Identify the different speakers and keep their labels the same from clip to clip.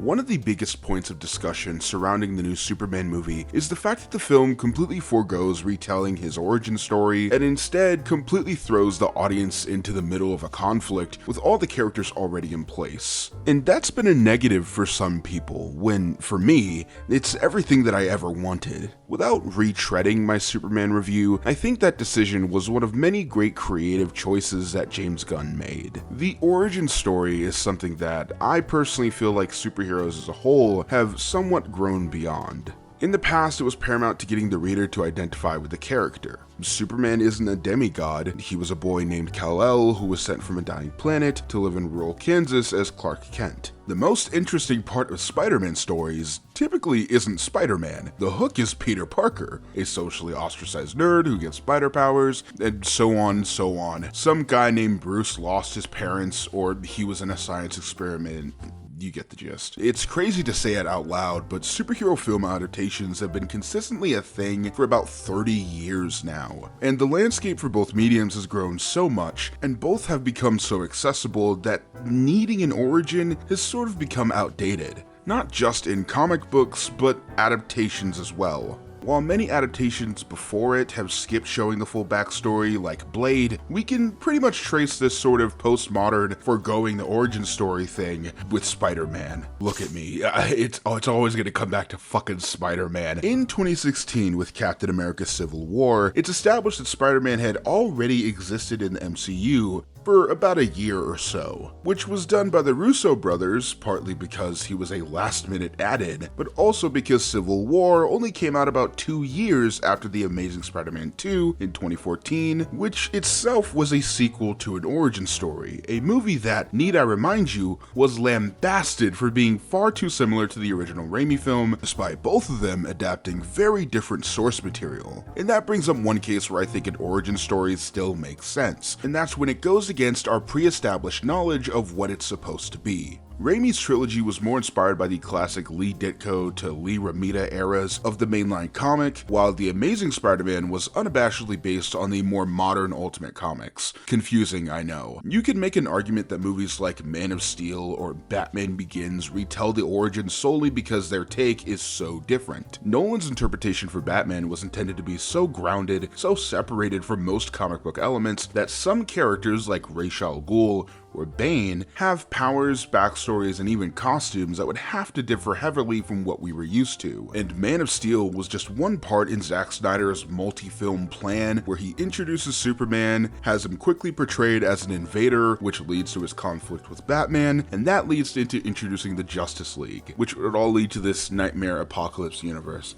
Speaker 1: One of the biggest points of discussion surrounding the new Superman movie is the fact that the film completely forgoes retelling his origin story and instead completely throws the audience into the middle of a conflict with all the characters already in place. And that's been a negative for some people, when, for me, it's everything that I ever wanted. Without retreading my Superman review, I think that decision was one of many great creative choices that James Gunn made. The origin story is something that I personally feel like superheroes as a whole have somewhat grown beyond. In the past, it was paramount to getting the reader to identify with the character. Superman isn't a demigod. He was a boy named Kal-El who was sent from a dying planet to live in rural Kansas as Clark Kent. The most interesting part of Spider-Man stories typically isn't Spider-Man. The hook is Peter Parker, a socially ostracized nerd who gets spider powers, and so on and so on. Some guy named Bruce lost his parents, or he was in a science experiment. You get the gist. It's crazy to say it out loud, but superhero film adaptations have been consistently a thing for about 30 years now. And the landscape for both mediums has grown so much, and both have become so accessible that needing an origin has sort of become outdated. Not just in comic books, but adaptations as well. While many adaptations before it have skipped showing the full backstory, like Blade, we can pretty much trace this sort of postmodern foregoing the origin story thing with Spider-Man. Look at me, it's always gonna come back to fucking Spider-Man. In 2016, with Captain America Civil War, it's established that Spider-Man had already existed in the MCU for about a year or so, which was done by the Russo brothers, partly because he was a last-minute add-in, but also because Civil War only came out about 2 years after The Amazing Spider-Man 2 in 2014, which itself was a sequel to an origin story, a movie that, need I remind you, was lambasted for being far too similar to the original Raimi film, despite both of them adapting very different source material. And that brings up one case where I think an origin story still makes sense, and that's when it goes against our pre-established knowledge of what it's supposed to be. Raimi's trilogy was more inspired by the classic Lee Ditko to Lee Romita eras of the mainline comic, while The Amazing Spider-Man was unabashedly based on the more modern Ultimate Comics. Confusing, I know. You can make an argument that movies like Man of Steel or Batman Begins retell the origin solely because their take is so different. Nolan's interpretation for Batman was intended to be so grounded, so separated from most comic book elements, that some characters like Ra's al Ghul or Bane have powers, backstories, and even costumes that would have to differ heavily from what we were used to. And Man of Steel was just one part in Zack Snyder's multi-film plan where he introduces Superman, has him quickly portrayed as an invader, which leads to his conflict with Batman, and that leads into introducing the Justice League, which would all lead to this nightmare apocalypse universe.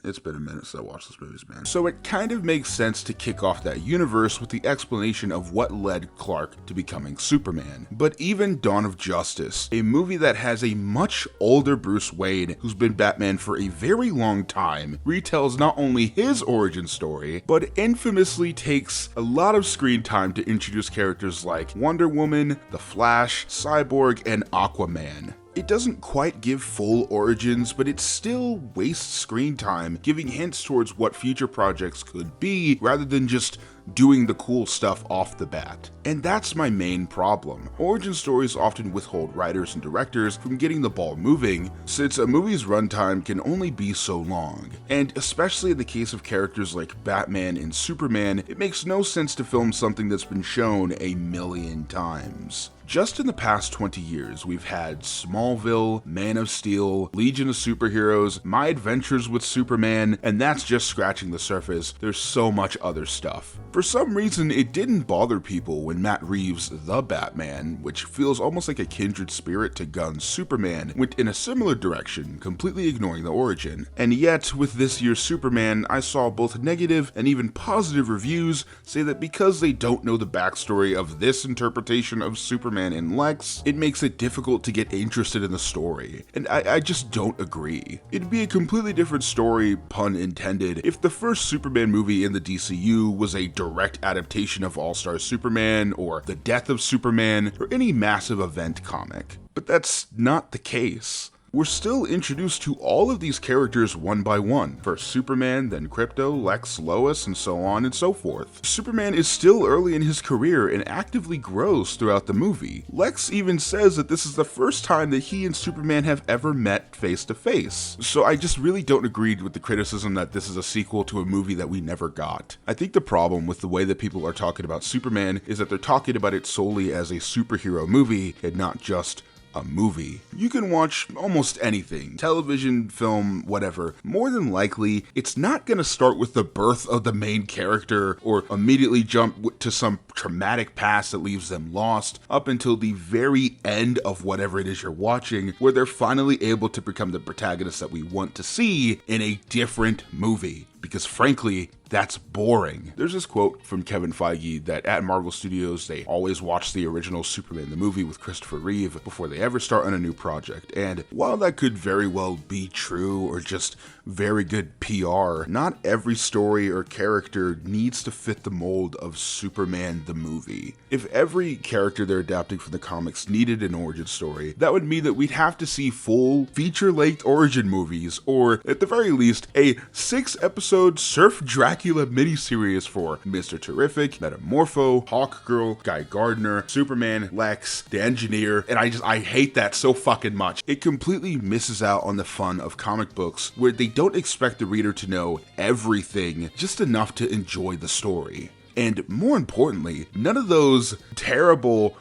Speaker 1: It's been a minute since I watched this movie, man. So it kind of makes sense to kick off that universe with the explanation of what led Clark to becoming Superman. But even Dawn of Justice, a movie that has a much older Bruce Wayne who's been Batman for a very long time, retells not only his origin story, but infamously takes a lot of screen time to introduce characters like Wonder Woman, The Flash, Cyborg, and Aquaman. It doesn't quite give full origins, but it still wastes screen time giving hints towards what future projects could be rather than just doing the cool stuff off the bat. And that's my main problem. Origin stories often withhold writers and directors from getting the ball moving, since a movie's runtime can only be so long. And especially in the case of characters like Batman and Superman, it makes no sense to film something that's been shown a million times. Just in the past 20 years, we've had Smallville, Man of Steel, Legion of Superheroes, My Adventures with Superman, and that's just scratching the surface. There's so much other stuff. For some reason, it didn't bother people when Matt Reeves' The Batman, which feels almost like a kindred spirit to Gunn's Superman, went in a similar direction, completely ignoring the origin. And yet, with this year's Superman, I saw both negative and even positive reviews say that because they don't know the backstory of this interpretation of Superman and Lex, it makes it difficult to get interested in the story. And I just don't agree. It'd be a completely different story, pun intended, if the first Superman movie in the DCU was a direct adaptation of All-Star Superman, or The Death of Superman, or any massive event comic. But that's not the case. We're still introduced to all of these characters one by one. First Superman, then Krypto, Lex, Lois, and so on and so forth. Superman is still early in his career and actively grows throughout the movie. Lex even says that this is the first time that he and Superman have ever met face to face. So I just really don't agree with the criticism that this is a sequel to a movie that we never got. I think the problem with the way that people are talking about Superman is that they're talking about it solely as a superhero movie and not just a movie. You can watch almost anything, television, film, whatever. More than likely, it's not going to start with the birth of the main character or immediately jump to some traumatic past that leaves them lost up until the very end of whatever it is you're watching, where they're finally able to become the protagonist that we want to see in a different movie. Because frankly, that's boring. There's this quote from Kevin Feige that at Marvel Studios, they always watch the original Superman the movie with Christopher Reeve before they ever start on a new project. And while that could very well be true or just very good PR, not every story or character needs to fit the mold of Superman the movie. If every character they're adapting from the comics needed an origin story, that would mean that we'd have to see full feature-length origin movies, or at the very least, a 6-episode Surf Dracula miniseries for Mr. Terrific, Metamorpho, Hawkgirl, Guy Gardner, Superman, Lex, the Engineer, and I hate that so fucking much. It completely misses out on the fun of comic books, where they don't expect the reader to know everything, just enough to enjoy the story. And more importantly, none of those terrible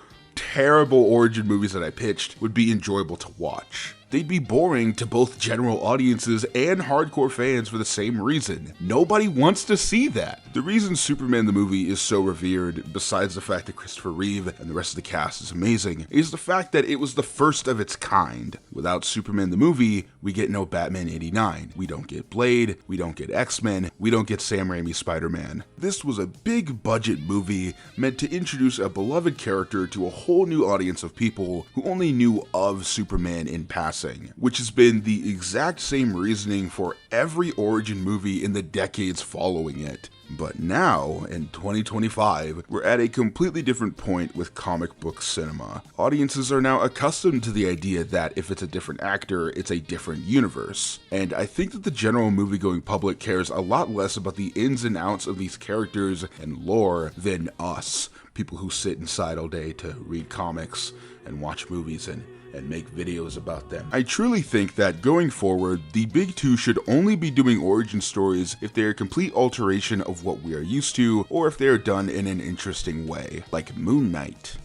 Speaker 1: origin movies that I pitched would be enjoyable to watch. They'd be boring to both general audiences and hardcore fans for the same reason. Nobody wants to see that. The reason Superman the movie is so revered, besides the fact that Christopher Reeve and the rest of the cast is amazing, is the fact that it was the first of its kind. Without Superman the movie, we get no Batman 89. We don't get Blade, we don't get X-Men, we don't get Sam Raimi's Spider-Man. This was a big budget movie meant to introduce a beloved character to a whole new audience of people who only knew of Superman in passing, which has been the exact same reasoning for every origin movie in the decades following it. But now, in 2025, we're at a completely different point with comic book cinema. Audiences are now accustomed to the idea that if it's a different actor, it's a different universe. And I think that the general movie-going public cares a lot less about the ins and outs of these characters and lore than us, people who sit inside all day to read comics and watch movies and make videos about them. I truly think that going forward, the big two should only be doing origin stories if they are a complete alteration of what we are used to, or if they are done in an interesting way, like Moon Knight.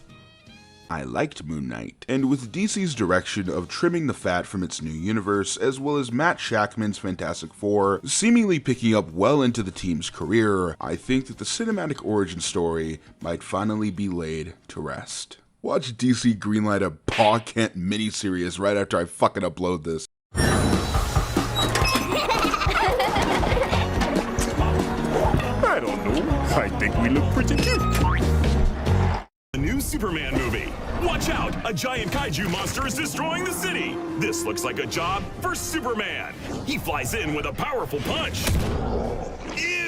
Speaker 1: I liked Moon Knight. And with DC's direction of trimming the fat from its new universe, as well as Matt Shakman's Fantastic Four seemingly picking up well into the team's career, I think that the cinematic origin story might finally be laid to rest. Watch DC greenlight a Pa Kent miniseries right after I fucking upload this.
Speaker 2: I don't know. I think we look pretty cute. A new Superman movie. Watch out! A giant kaiju monster is destroying the city. This looks like a job for Superman. He flies in with a powerful punch. Ew!